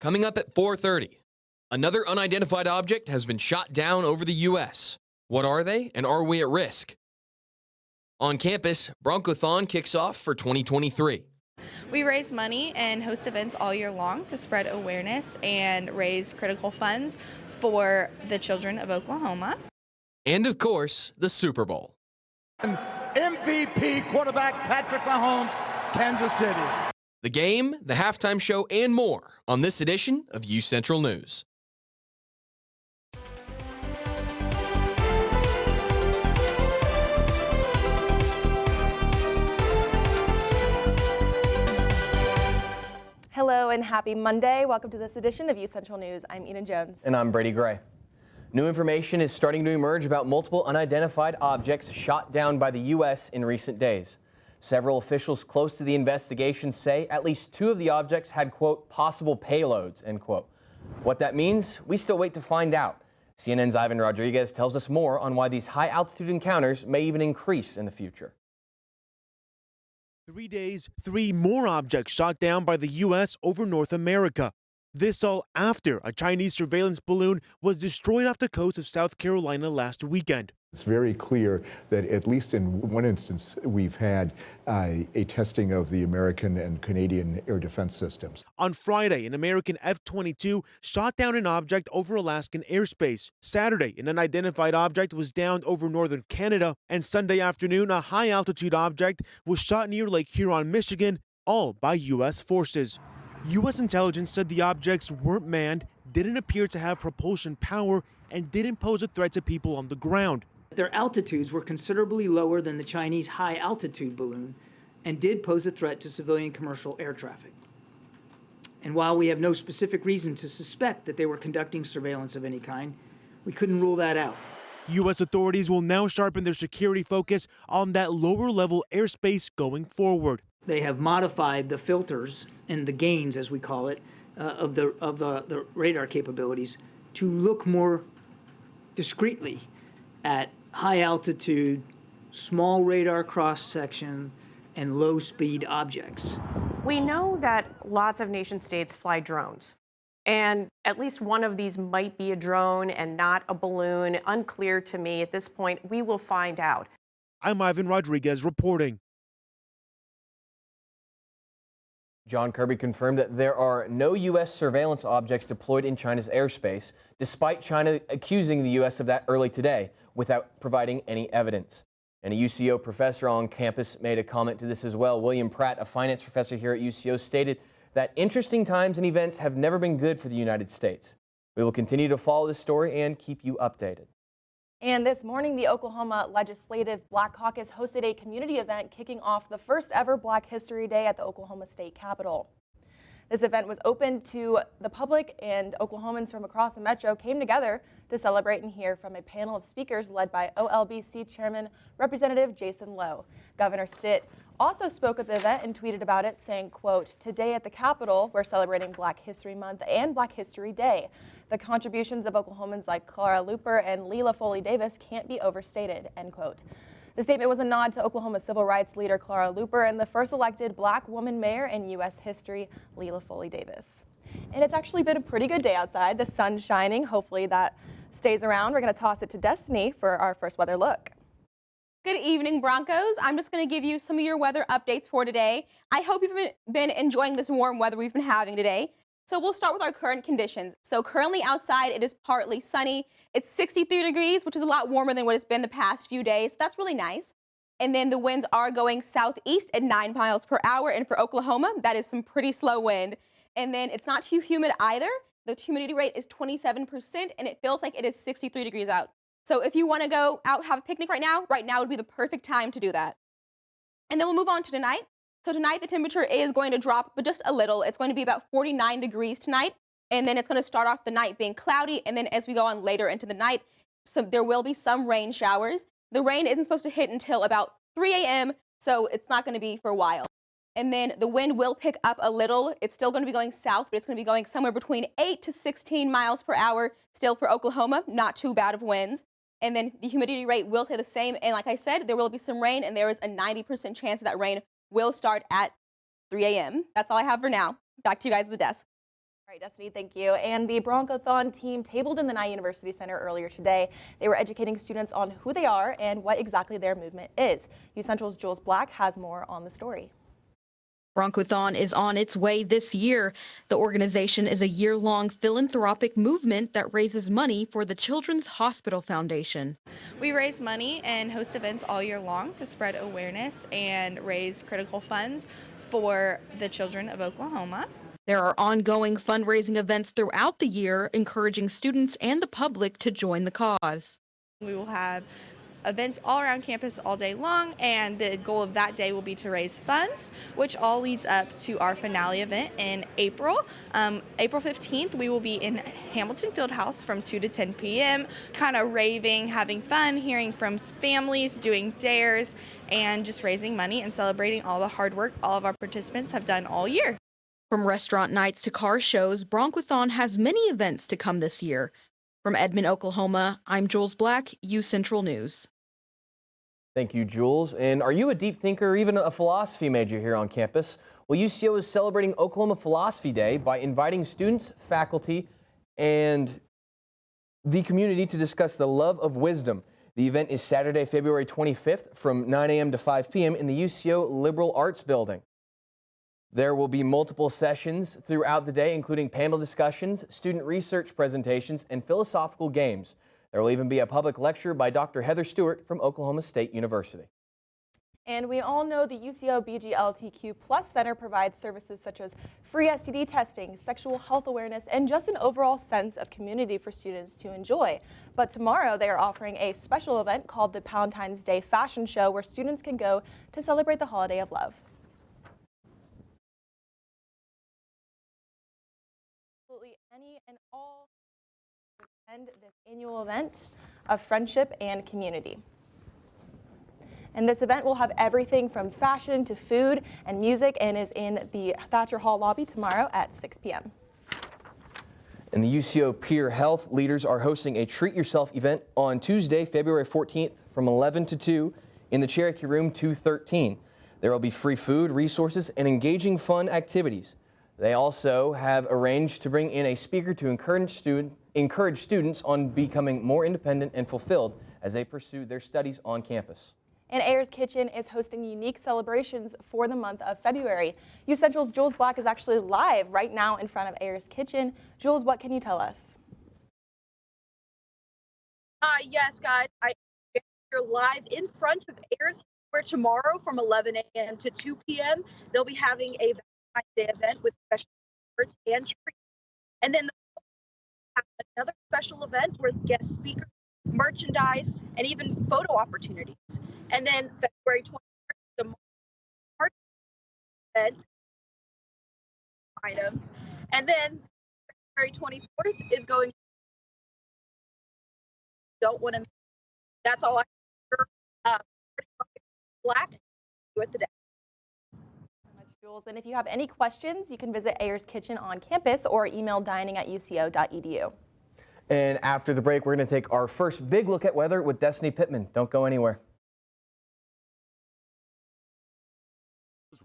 Coming up at 4:30, another unidentified object has been shot down over the U.S. What are they, and are we at risk? On campus, Broncothon kicks off for 2023. We raise money and host events all year long to spread awareness and raise critical funds for the children of Oklahoma. And of course, the Super Bowl. MVP quarterback Patrick Mahomes, Kansas City. The game, the halftime show, and more on this edition of UCentral News. Hello and happy Monday. Welcome to this edition of UCentral News. I'm Eden Jones. And I'm Brady Gray. New information is starting to emerge about multiple unidentified objects shot down by the U.S. in recent days. Several officials close to the investigation say at least two of the objects had, quote, possible payloads, end quote. What that means, we still wait to find out. CNN's Ivan Rodriguez tells us more on why these high-altitude encounters may even increase in the future. 3 days, 3 more objects shot down by the U.S. over North America. This all after a Chinese surveillance balloon was destroyed off the coast of South Carolina last weekend. It's very clear that at least in one instance, we've had a testing of the American and Canadian air defense systems. On Friday, an American F-22 shot down an object over Alaskan airspace. Saturday, an unidentified object was downed over northern Canada. And Sunday afternoon, a high-altitude object was shot near Lake Huron, Michigan, all by U.S. forces. U.S. intelligence said the objects weren't manned, didn't appear to have propulsion power, and didn't pose a threat to people on the ground. Their altitudes were considerably lower than the Chinese high-altitude balloon and did pose a threat to civilian commercial air traffic. And while we have no specific reason to suspect that they were conducting surveillance of any kind, we couldn't rule that out. U.S. authorities will now sharpen their security focus on that lower-level airspace going forward. They have modified the filters and the gains, as we call it, of the radar capabilities to look more discreetly at high altitude, small radar cross-section, and low-speed objects. We know that lots of nation states fly drones, and at least one of these might be a drone and not a balloon. Unclear to me at this point. We will find out. I'm Ivan Rodriguez reporting. John Kirby confirmed that there are no U.S. surveillance objects deployed in China's airspace, despite China accusing the U.S. of that early today without providing any evidence. And a UCO professor on campus made a comment to this as well. William Pratt, a finance professor here at UCO, stated that interesting times and events have never been good for the United States. We will continue to follow this story and keep you updated. And this morning, the Oklahoma Legislative Black Caucus hosted a community event kicking off the first ever Black History Day at the Oklahoma State Capitol. This event was open to the public, and Oklahomans from across the metro came together to celebrate and hear from a panel of speakers led by OLBC Chairman Representative Jason Lowe. Governor Stitt also spoke at the event and tweeted about it, saying, quote, "Today at the Capitol, we're celebrating Black History Month and Black History Day. The contributions of Oklahomans like Clara Luper and Leila Foley Davis can't be overstated," end quote. The statement was a nod to Oklahoma civil rights leader Clara Luper and the first elected Black woman mayor in U.S. history, Leila Foley Davis. And it's actually been a pretty good day outside. The sun's shining. Hopefully that stays around. We're going to toss it to Destiny for our first weather look. Good evening, Broncos. I'm just going to give you some of your weather updates for today. I hope you've been enjoying this warm weather we've been having today. So we'll start with our current conditions. So currently outside, it is partly sunny. It's 63 degrees, which is a lot warmer than what it's been the past few days. That's really nice. And then the winds are going southeast at 9 miles per hour. And for Oklahoma, that is some pretty slow wind. And then it's not too humid either. The humidity rate is 27%, and it feels like it is 63 degrees out. So if you want to go out, have a picnic right now would be the perfect time to do that. And then we'll move on to tonight. So tonight the temperature is going to drop, but just a little. It's going to be about 49 degrees tonight, and then it's going to start off the night being cloudy, and then as we go on later into the night, there will be some rain showers. The rain isn't supposed to hit until about 3 a.m., so it's not going to be for a while. And then the wind will pick up a little. It's still going to be going south, but it's going to be going somewhere between 8 to 16 miles per hour still for Oklahoma. Not too bad of winds. And then the humidity rate will stay the same. And like I said, there will be some rain, and there is a 90% chance that rain will start at 3 a.m. That's all I have for now. Back to you guys at the desk. All right, Destiny, thank you. And the Broncothon team tabled in the Nye University Center earlier today. They were educating students on who they are and what exactly their movement is. UCentral's Jules Black has more on the story. Broncothon is on its way this year. The organization is a year-long philanthropic movement that raises money for the Children's Hospital Foundation. We raise money and host events all year long to spread awareness and raise critical funds for the children of Oklahoma. There are ongoing fundraising events throughout the year, encouraging students and the public to join the cause. We will have events all around campus all day long, and the goal of that day will be to raise funds, which all leads up to our finale event in April. April 15th, we will be in Hamilton Fieldhouse from 2 to 10 p.m., kind of raving, having fun, hearing from families, doing dares, and just raising money and celebrating all the hard work all of our participants have done all year. From restaurant nights to car shows, Broncothon has many events to come this year. From Edmond, Oklahoma, I'm Jules Black, UCentral News. Thank you, Jules. And are you a deep thinker or even a philosophy major here on campus? Well, UCO is celebrating Oklahoma Philosophy Day by inviting students, faculty, and the community to discuss the love of wisdom. The event is Saturday, February 25th from 9 a.m. to 5 p.m. in the UCO Liberal Arts Building. There will be multiple sessions throughout the day, including panel discussions, student research presentations, and philosophical games. There will even be a public lecture by Dr. Heather Stewart from Oklahoma State University. And we all know the UCO BGLTQ Plus Center provides services such as free STD testing, sexual health awareness, and just an overall sense of community for students to enjoy. But tomorrow they are offering a special event called the Valentine's Day Fashion Show, where students can go to celebrate the holiday of love. Absolutely any and all attend this annual event of friendship and community. And this event will have everything from fashion to food and music, and is in the Thatcher Hall lobby tomorrow at 6 p.m. And the UCO Peer Health leaders are hosting a Treat Yourself event on Tuesday, February 14th from 11 to 2 in the Cherokee Room 213. There will be free food, resources, and engaging fun activities. They also have arranged to bring in a speaker to encourage students on becoming more independent and fulfilled as they pursue their studies on campus. And Ayers Kitchen is hosting unique celebrations for the month of February. UCentral's Jules Black is actually live right now in front of Ayers Kitchen. Jules, what can you tell us? Yes, guys, you're live in front of Ayers, where tomorrow from 11 a.m. to 2 p.m. they'll be having a Valentine's Day event with special desserts and treats. And then have another special event with guest speakers, merchandise, and even photo opportunities. And then February 23rd, the party event items. And then February 24th is going. Don't want to. That's all I. Black with the day. Jules, and if you have any questions, you can visit Ayers Kitchen on campus or email dining@uco.edu. And after the break, we're going to take our first big look at weather with Destiny Pittman. Don't go anywhere.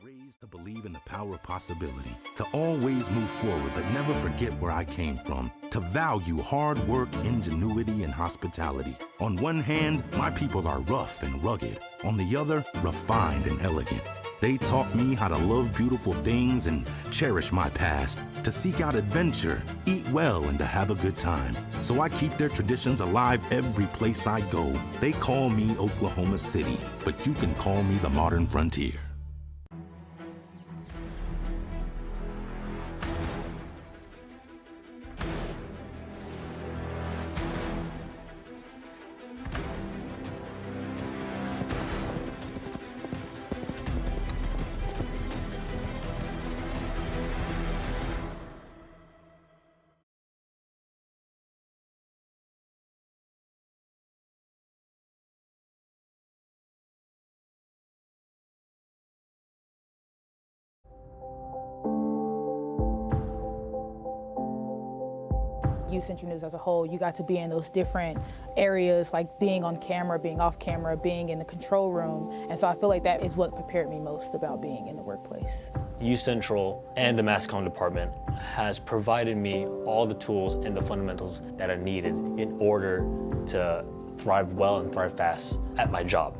Raised to believe in the power of possibility, to always move forward but never forget where I came from, to value hard work, ingenuity, and hospitality. On one hand, my people are rough and rugged. On the other, refined and elegant. They taught me how to love beautiful things and cherish my past, to seek out adventure, eat well, and to have a good time. So I keep their traditions alive every place I go. They call me Oklahoma City, but you can call me the modern frontier. UCentral News as a whole. You got to be in those different areas, like being on camera, being off camera, being in the control room. And so I feel like that is what prepared me most about being in the workplace. UCentral and the mass comm department has provided me all the tools and the fundamentals that are needed in order to thrive well and thrive fast at my job.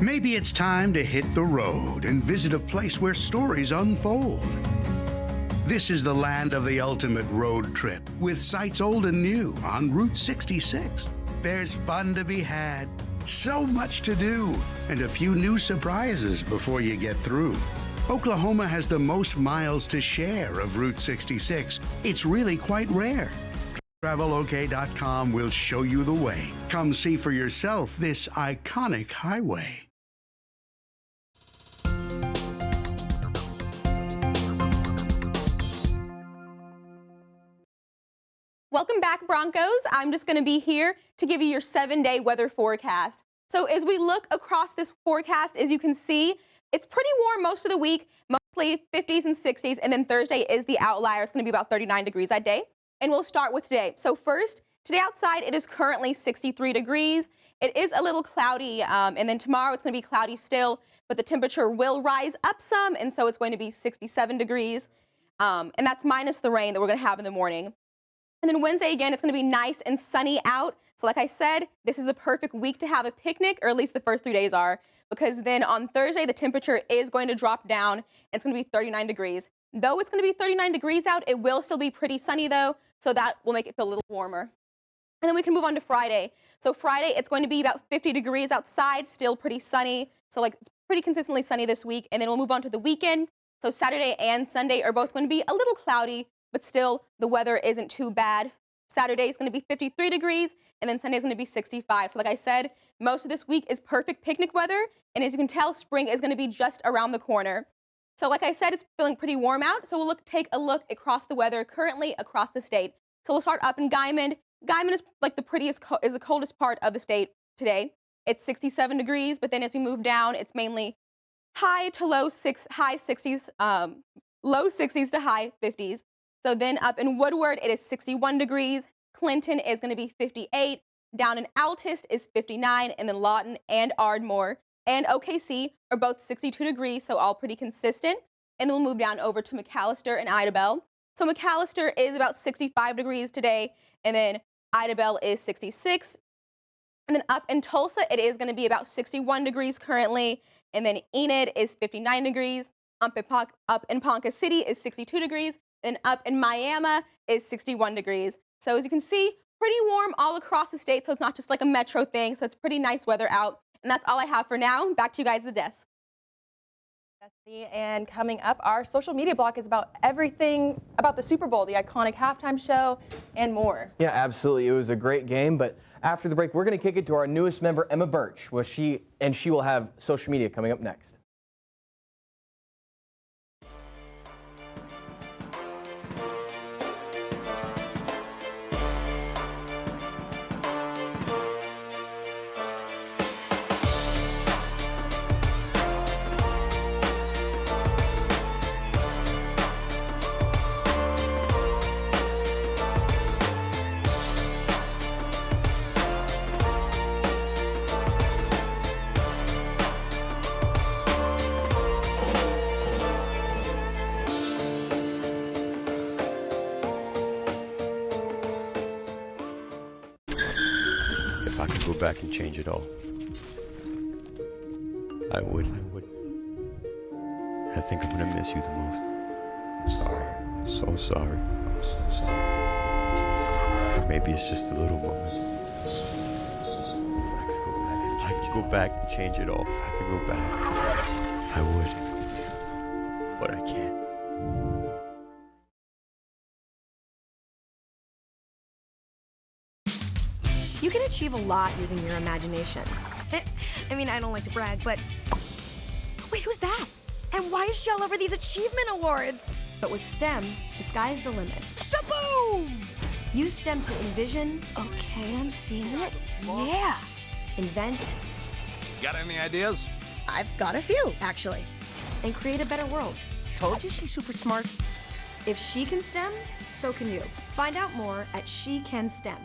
Maybe it's time to hit the road and visit a place where stories unfold. This is the land of the ultimate road trip, with sights old and new on Route 66. There's fun to be had, so much to do, and a few new surprises before you get through. Oklahoma has the most miles to share of Route 66. It's really quite rare. TravelOK.com will show you the way. Come see for yourself this iconic highway. Welcome back, Broncos. I'm just going to be here to give you your 7-day weather forecast. So as we look across this forecast, as you can see, it's pretty warm most of the week, mostly 50s and 60s, and then Thursday is the outlier. It's going to be about 39 degrees that day. And we'll start with today. So first, today outside, it is currently 63 degrees. It is a little cloudy, and then tomorrow it's going to be cloudy still, but the temperature will rise up some, and so it's going to be 67 degrees, and that's minus the rain that we're going to have in the morning. And then Wednesday, again, it's going to be nice and sunny out. So like I said, this is the perfect week to have a picnic, or at least the first 3 days are, because then on Thursday, the temperature is going to drop down. It's going to be 39 degrees. Though it's going to be 39 degrees out, it will still be pretty sunny, though, so that will make it feel a little warmer. And then we can move on to Friday. So Friday, it's going to be about 50 degrees outside, still pretty sunny. So like it's pretty consistently sunny this week. And then we'll move on to the weekend. So Saturday and Sunday are both going to be a little cloudy, but still the weather isn't too bad. Saturday is going to be 53 degrees, and then Sunday is going to be 65. So like I said, most of this week is perfect picnic weather, and as you can tell, spring is going to be just around the corner. So like I said, it's feeling pretty warm out, so we'll take a look across the weather currently across the state. So we'll start up in Guymon. Guymon is like the the coldest part of the state today. It's 67 degrees, but then as we move down, it's mainly high 60s, low 60s to high 50s. So then up in Woodward, it is 61 degrees. Clinton is going to be 58. Down in Altus is 59. And then Lawton and Ardmore and OKC are both 62 degrees, so all pretty consistent. And then we'll move down over to McAllister and Idabel. So McAllister is about 65 degrees today, and then Idabel is 66. And then up in Tulsa, it is going to be about 61 degrees currently. And then Enid is 59 degrees. Up in Ponca City is 62 degrees. And up in Miami is 61 degrees. So as you can see, pretty warm all across the state. So it's not just like a metro thing. So it's pretty nice weather out. And that's all I have for now. Back to you guys at the desk. And coming up, our social media block is about everything about the Super Bowl, the iconic halftime show, and more. Yeah, absolutely. It was a great game, but after the break, we're going to kick it to our newest member, Emma Birch, where she will have social media coming up next. If I could go back and change it all, I would. I think I'm gonna miss you the most. I'm sorry. I'm so sorry. I'm so sorry. Maybe it's just the little moments. If I could go back and change it all, if I could go back, I would. But I can't. You can achieve a lot using your imagination. I mean, I don't like to brag, but... Wait, who's that? And why is she all over these achievement awards? But with STEM, the sky's the limit. Shaboom! Use STEM to envision... Okay, I'm seeing it. Yeah. Invent... Got any ideas? I've got a few, actually. And create a better world. Told you she's super smart. If she can STEM, so can you. Find out more at She Can STEM.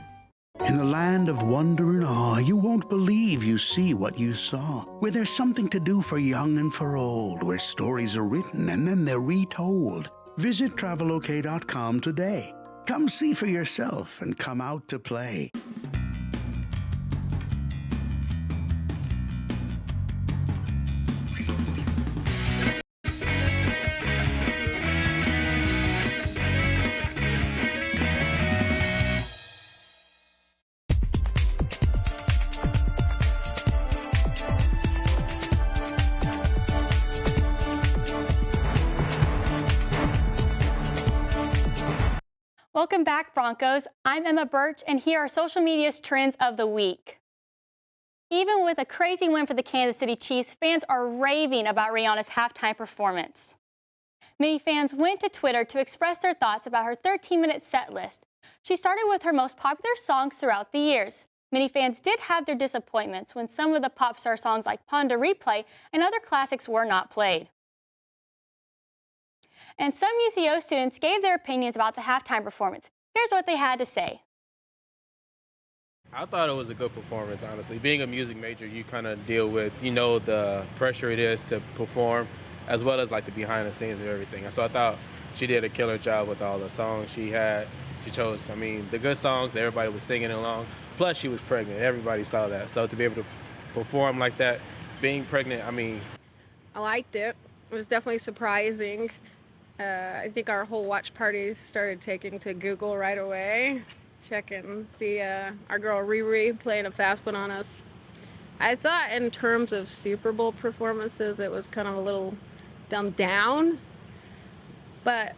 In the land of wonder and awe, you won't believe you see what you saw. Where there's something to do for young and for old, where stories are written and then they're retold. Visit travelok.com today. Come see for yourself and come out to play. Welcome back, Broncos. I'm Emma Birch, and here are social media's trends of the week. Even with a crazy win for the Kansas City Chiefs, fans are raving about Rihanna's halftime performance. Many fans went to Twitter to express their thoughts about her 13-minute set list. She started with her most popular songs throughout the years. Many fans did have their disappointments when some of the pop star songs like Pon de Replay and other classics were not played. And some UCO students gave their opinions about the halftime performance. Here's what they had to say. I thought it was a good performance, honestly. Being a music major, you kind of deal with, the pressure it is to perform, as well as like the behind the scenes and everything. And so I thought she did a killer job with all the songs she had. She chose, the good songs, everybody was singing along. Plus she was pregnant, everybody saw that. So to be able to perform like that, being pregnant, I liked it. It was definitely surprising. I think our whole watch party started taking to Google right away. Check and see our girl Riri playing a fast one on us. I thought in terms of Super Bowl performances, it was kind of a little dumbed down. But,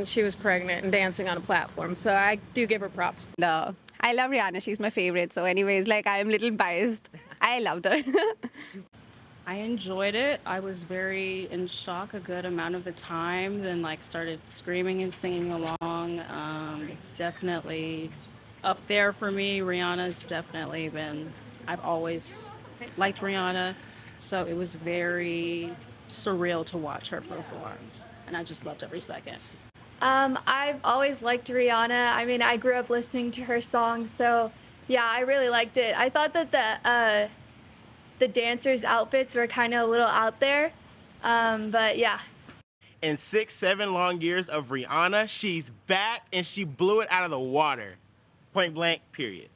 she was pregnant and dancing on a platform, so I do give her props. No, I love Rihanna. She's my favorite. So anyways, I am a little biased. I loved her. I enjoyed it. I was very in shock a good amount of the time, then started screaming and singing along. It's definitely up there for me. Rihanna's definitely been, I've always liked Rihanna, so it was very surreal to watch her perform, and I just loved every second. I've always liked Rihanna. I grew up listening to her songs, so yeah, I really liked it. I thought that the dancers' outfits were kind of a little out there, but yeah. In 6-7 long years of Rihanna, she's back and she blew it out of the water. Point blank, period.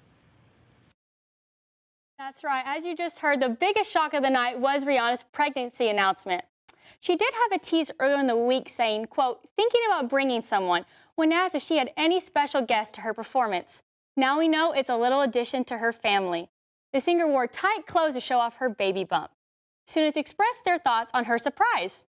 That's right. As you just heard, the biggest shock of the night was Rihanna's pregnancy announcement. She did have a tease earlier in the week saying, quote, thinking about bringing someone, when asked if she had any special guests to her performance. Now we know it's a little addition to her family. The singer wore tight clothes to show off her baby bump. Students expressed their thoughts on her surprise.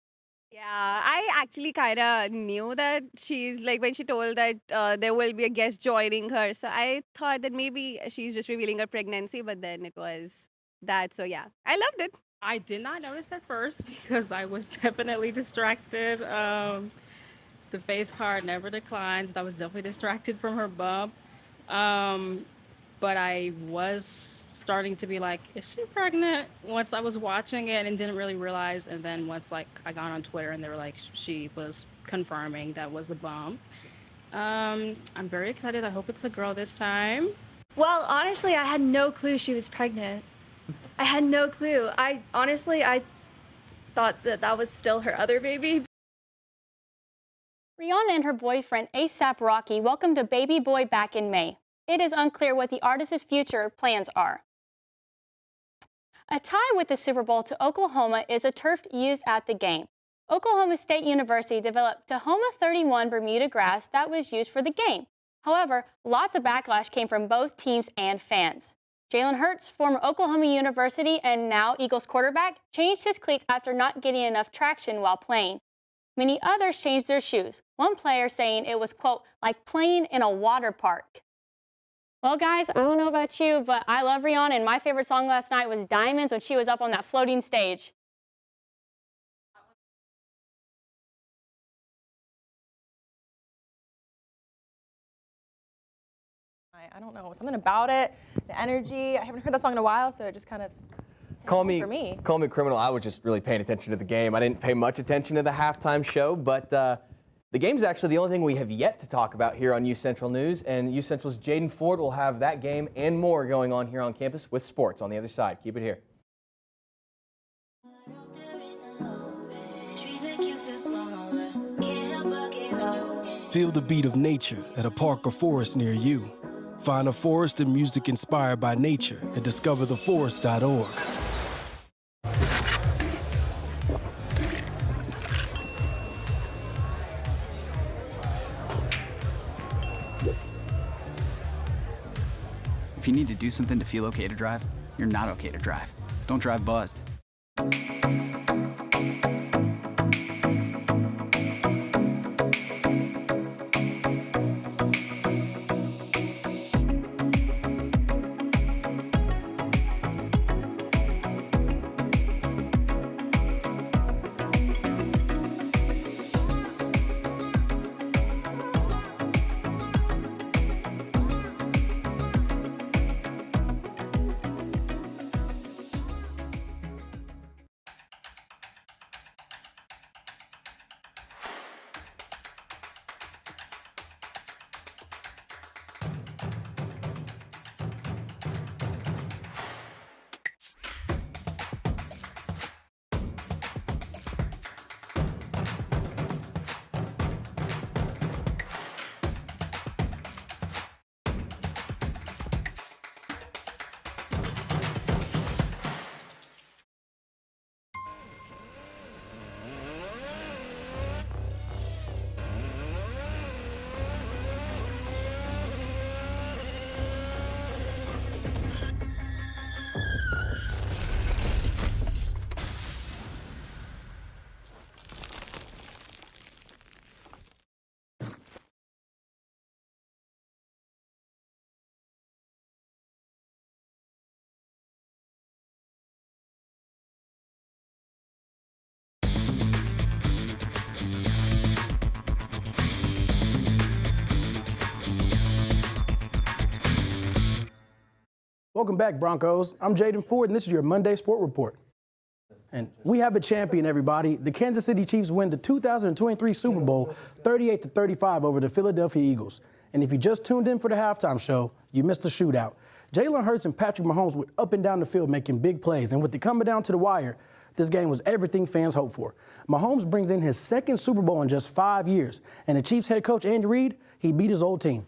Yeah, I actually kind of knew that she's when she told that there will be a guest joining her. So I thought that maybe she's just revealing her pregnancy, but then it was that. So yeah, I loved it. I did not notice at first because I was definitely distracted. The face card never declines. I was definitely distracted from her bump. But I was starting to be like, is she pregnant? Once I was watching it and didn't really realize. And then once I got on Twitter and they were like, she was confirming that was the bump. I'm very excited. I hope it's a girl this time. Well, honestly, I had no clue she was pregnant. I had no clue. I thought that was still her other baby. Rihanna and her boyfriend, A$AP Rocky, welcomed a baby boy back in May. It is unclear what the artist's future plans are. A tie with the Super Bowl to Oklahoma is a turf used at the game. Oklahoma State University developed Tahoma 31 Bermuda grass that was used for the game. However, lots of backlash came from both teams and fans. Jalen Hurts, former Oklahoma University and now Eagles quarterback, changed his cleats after not getting enough traction while playing. Many others changed their shoes, one player saying it was, quote, like playing in a water park. Well, guys, I don't know about you, but I love Rihanna, and my favorite song last night was Diamonds when she was up on that floating stage. I don't know, something about it, the energy. I haven't heard that song in a while, so it just kind of Call me for me. criminal. I was just really paying attention to the game. I didn't pay much attention to the halftime show, but The game's actually the only thing we have yet to talk about here on UCentral News, and UCentral's Jaden Ford will have that game and more going on here on campus with sports on the other side. Keep it here. Feel the beat of nature at a park or forest near you. Find a forest and music inspired by nature at discovertheforest.org. If you need to do something to feel okay to drive, you're not okay to drive. Don't drive buzzed. Welcome back, Broncos. I'm Jaden Ford, and this is your Monday Sport Report. And we have a champion, everybody. The Kansas City Chiefs win the 2023 Super Bowl 38-35 over the Philadelphia Eagles. And if you just tuned in for the halftime show, you missed the shootout. Jalen Hurts and Patrick Mahomes went up and down the field making big plays. And with it coming down to the wire, this game was everything fans hoped for. Mahomes brings in his second Super Bowl in just 5 years. And the Chiefs head coach, Andy Reid, he beat his old team.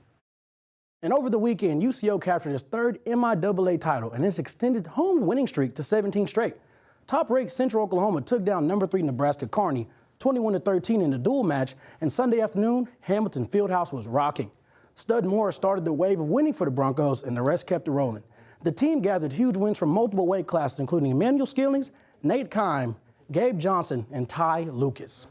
And over the weekend, UCO captured its third MIAA title and its extended home winning streak to 17 straight. Top-ranked Central Oklahoma took down number 3 Nebraska Kearney 21-13 in the dual match, and Sunday afternoon, Hamilton Fieldhouse was rocking. Stud Morris started the wave of winning for the Broncos, and the rest kept it rolling. The team gathered huge wins from multiple weight classes, including Emmanuel Skillings, Nate Kime, Gabe Johnson, and Ty Lucas.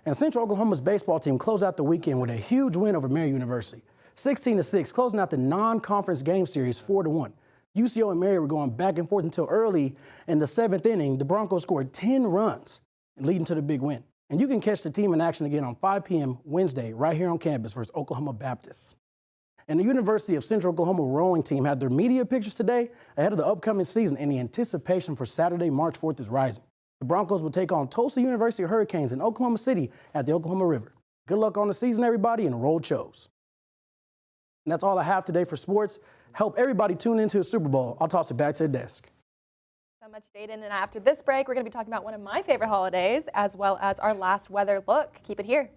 And Central Oklahoma's baseball team closed out the weekend with a huge win over Mary University. 16-6, closing out the non-conference game series 4-1. UCO and Mary were going back and forth until early in the 7th inning. The Broncos scored 10 runs, leading to the big win. And you can catch the team in action again on 5 p.m. Wednesday right here on campus versus Oklahoma Baptist. And the University of Central Oklahoma rowing team had their media pictures today ahead of the upcoming season, and the anticipation for Saturday, March 4th is rising. The Broncos will take on Tulsa University Hurricanes in Oklahoma City at the Oklahoma River. Good luck on the season, everybody, and roll Chose. And that's all I have today for sports. Help everybody tune into the Super Bowl. I'll toss it back to the desk. So much, Jaden. And after this break, we're going to be talking about one of my favorite holidays, as well as our last weather look. Keep it here.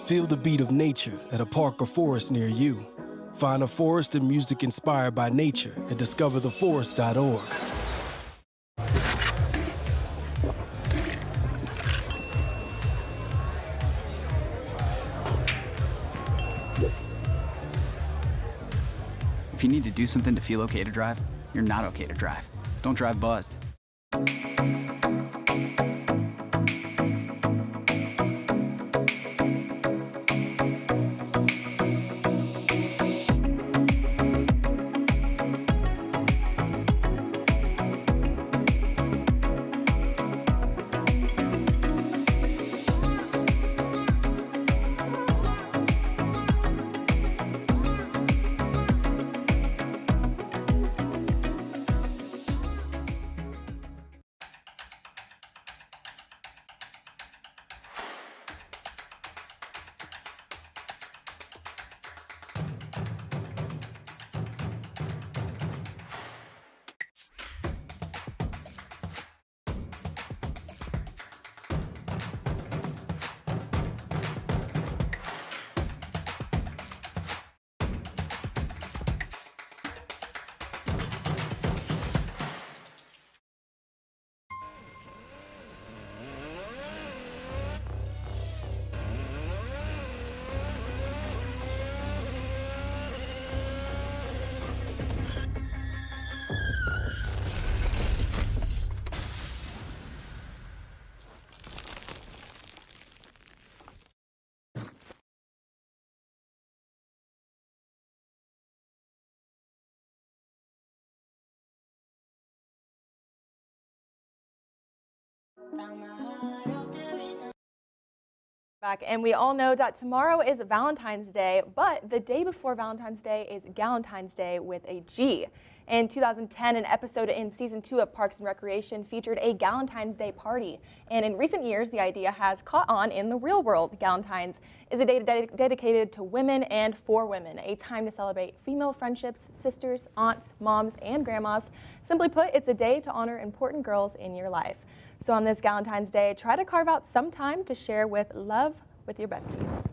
Feel the beat of nature at a park or forest near you. Find a forest and music inspired by nature at discovertheforest.org. If you need to do something to feel okay to drive, you're not okay to drive. Don't drive buzzed. Back, and we all know that tomorrow is Valentine's Day, but the day before Valentine's Day is Galentine's Day with a G. In 2010, an episode in season 2 of Parks and Recreation featured a Galentine's Day party. And in recent years, the idea has caught on in the real world. Galentine's is a day dedicated to women and for women, a time to celebrate female friendships, sisters, aunts, moms, and grandmas. Simply put, it's a day to honor important girls in your life. So on this Galentine's Day, try to carve out some time to share with love with your besties.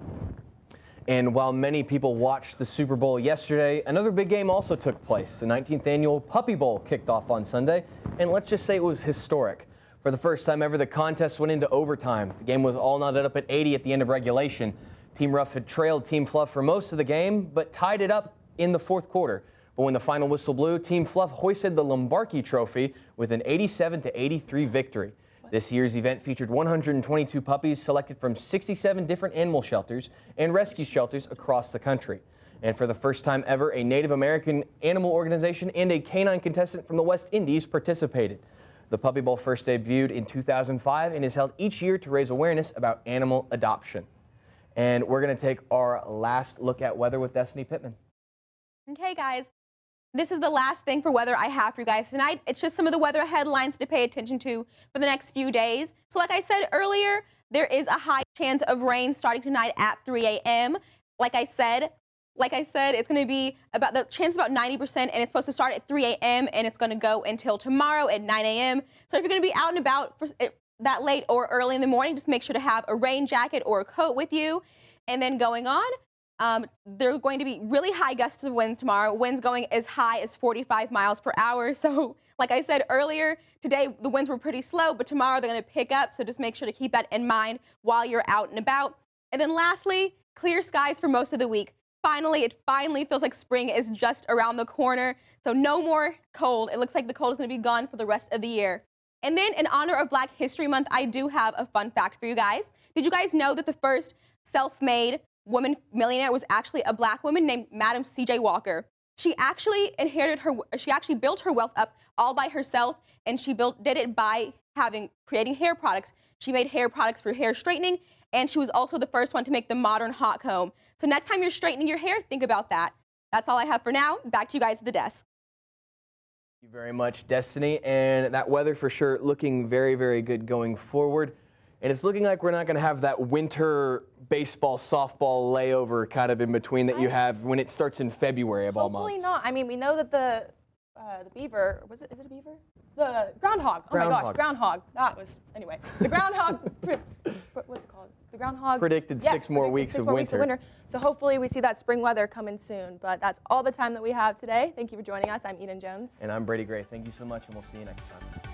And while many people watched the Super Bowl yesterday, another big game also took place. The 19th annual Puppy Bowl kicked off on Sunday, and let's just say it was historic. For the first time ever, the contest went into overtime. The game was all knotted up at 80 at the end of regulation. Team Rough had trailed Team Fluff for most of the game, but tied it up in the fourth quarter. But when the final whistle blew, Team Fluff hoisted the Lombardi Trophy with an 87-83 victory. This year's event featured 122 puppies selected from 67 different animal shelters and rescue shelters across the country. And for the first time ever, a Native American animal organization and a canine contestant from the West Indies participated. The Puppy Bowl first debuted in 2005 and is held each year to raise awareness about animal adoption. And we're going to take our last look at weather with Destiny Pittman. Okay, guys. This is the last thing for weather I have for you guys tonight. It's just some of the weather headlines to pay attention to for the next few days. So like I said earlier, there is a high chance of rain starting tonight at 3 a.m. Like I said, it's going to be about the chance about 90%, and it's supposed to start at 3 a.m. and it's going to go until tomorrow at 9 a.m. So if you're going to be out and about for that late or early in the morning, just make sure to have a rain jacket or a coat with you. And then going on, there are going to be really high gusts of wind tomorrow, winds going as high as 45 miles per hour. So like I said earlier, today the winds were pretty slow, but tomorrow they're going to pick up. So just make sure to keep that in mind while you're out and about. And then lastly, clear skies for most of the week. It finally feels like spring is just around the corner. So no more cold. It looks like the cold is going to be gone for the rest of the year. And then in honor of Black History Month, I do have a fun fact for you guys. Did you guys know that the first self-made woman millionaire was actually a Black woman named Madam C.J. Walker? She actually built her wealth up all by herself, and she did it by creating hair products. She made hair products for hair straightening, and she was also the first one to make the modern hot comb. So next time you're straightening your hair, think about that. That's all I have for now. Back to you guys at the desk. Thank you very much, Destiny. And that weather for sure looking very, very good going forward. And it's looking like we're not going to have that winter baseball, softball layover kind of in between that you have when it starts in February of all months. Hopefully not. I mean, we know that the beaver, is it a beaver? The groundhog. Oh my gosh, groundhog. That was, anyway. The groundhog, what's it called? The groundhog. Predicted 6 more weeks of winter. So hopefully we see that spring weather coming soon. But that's all the time that we have today. Thank you for joining us. I'm Eden Jones. And I'm Brady Gray. Thank you so much, and we'll see you next time.